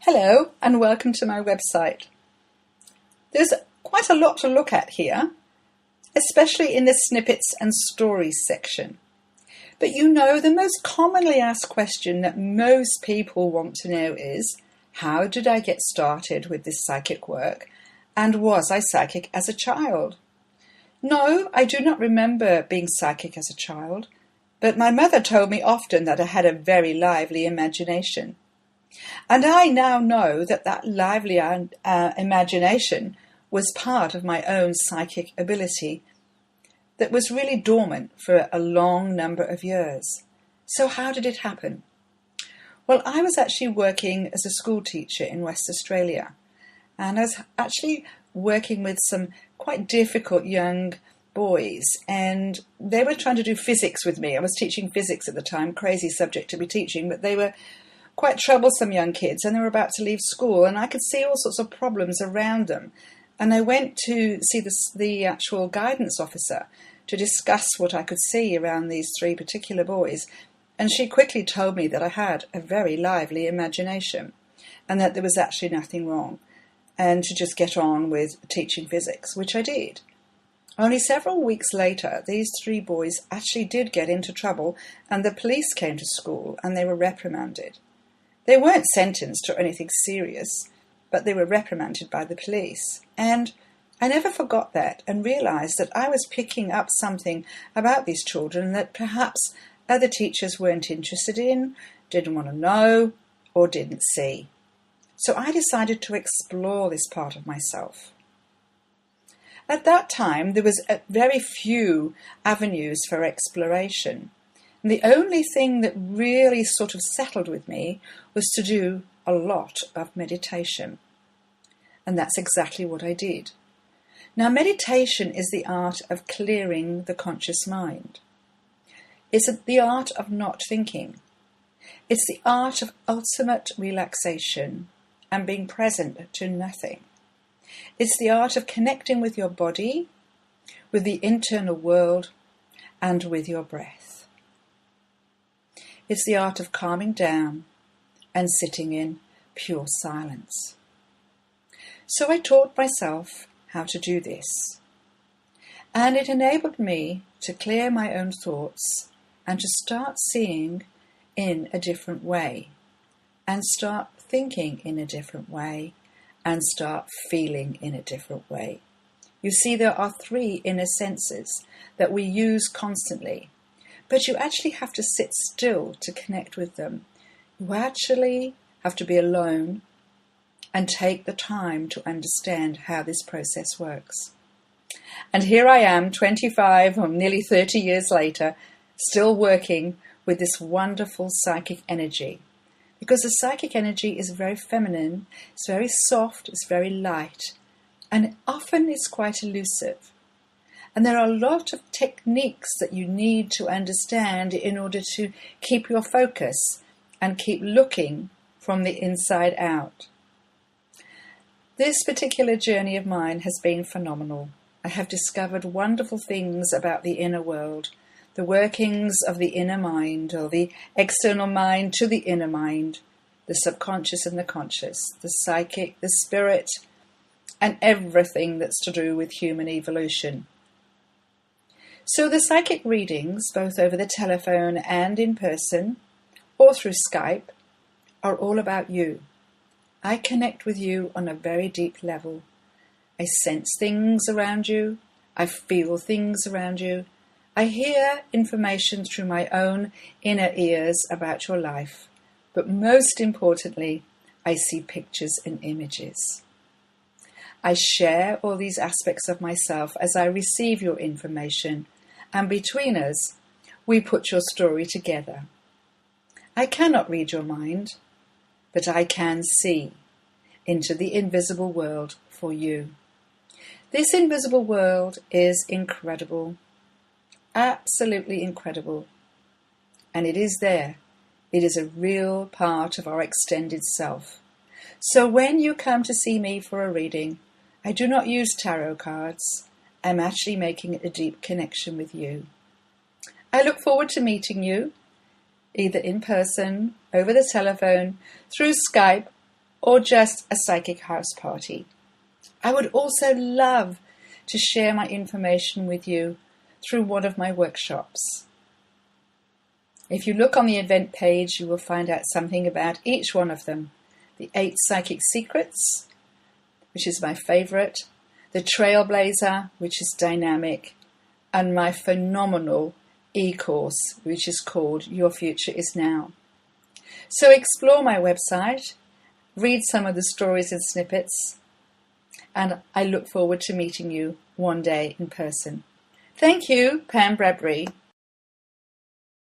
Hello and welcome to my website. There's quite a lot to look at here, especially in the snippets and stories section. But the most commonly asked question that most people want to know is, how did I get started with this psychic work, and was I psychic as a child? No, I do not remember being psychic as a child, but my mother told me often that I had a very lively imagination. And I now know that lively imagination was part of my own psychic ability that was really dormant for a long number of years. So how did it happen? Well, I was actually working as a school teacher in West Australia, and I was actually working with some quite difficult young boys, and they were trying to do physics with me. I was teaching physics at the time, crazy subject to be teaching, but they were quite troublesome young kids, and they were about to leave school, and I could see all sorts of problems around them. And I went to see the actual guidance officer to discuss what I could see around these three particular boys, and she quickly told me that I had a very lively imagination and that there was actually nothing wrong, and to just get on with teaching physics, which I did. Only several weeks later, these three boys actually did get into trouble, and the police came to school and they were reprimanded. They weren't sentenced or anything serious, but they were reprimanded by the police. And I never forgot that and realised that I was picking up something about these children that perhaps other teachers weren't interested in, didn't want to know, or didn't see. So I decided to explore this part of myself. At that time, there was very few avenues for exploration. And the only thing that really sort of settled with me was to do a lot of meditation. And that's exactly what I did. Now, meditation is the art of clearing the conscious mind. It's the art of not thinking. It's the art of ultimate relaxation and being present to nothing. It's the art of connecting with your body, with the internal world, and with your breath. It's the art of calming down and sitting in pure silence. So I taught myself how to do this, and it enabled me to clear my own thoughts and to start seeing in a different way, and start thinking in a different way, and start feeling in a different way. You see, there are three inner senses that we use constantly, but you actually have to sit still to connect with them. You actually have to be alone and take the time to understand how this process works. And here I am, 25 or nearly 30 years later, still working with this wonderful psychic energy. Because the psychic energy is very feminine, it's very soft, it's very light, and often it's quite elusive. And there are a lot of techniques that you need to understand in order to keep your focus and keep looking from the inside out. This particular journey of mine has been phenomenal. I have discovered wonderful things about the inner world, the workings of the inner mind, or the external mind to the inner mind, the subconscious and the conscious, the psychic, the spirit, and everything that's to do with human evolution. So the psychic readings, both over the telephone and in person, or through Skype, are all about you. I connect with you on a very deep level. I sense things around you. I feel things around you. I hear information through my own inner ears about your life. But most importantly, I see pictures and images. I share all these aspects of myself as I receive your information, and between us, we put your story together. I cannot read your mind, but I can see into the invisible world for you. This invisible world is incredible, absolutely incredible, and it is there. It is a real part of our extended self. So when you come to see me for a reading, I do not use tarot cards. I'm actually making a deep connection with you. I look forward to meeting you, either in person, over the telephone, through Skype, or just a psychic house party. I would also love to share my information with you through one of my workshops. If you look on the event page, you will find out something about each one of them. The 8 Psychic Secrets, which is my favourite, the Trailblazer, which is dynamic, and my phenomenal e-course, which is called Your Future Is Now. So explore my website, read some of the stories and snippets, and I look forward to meeting you one day in person. Thank you, Pam Bradbury.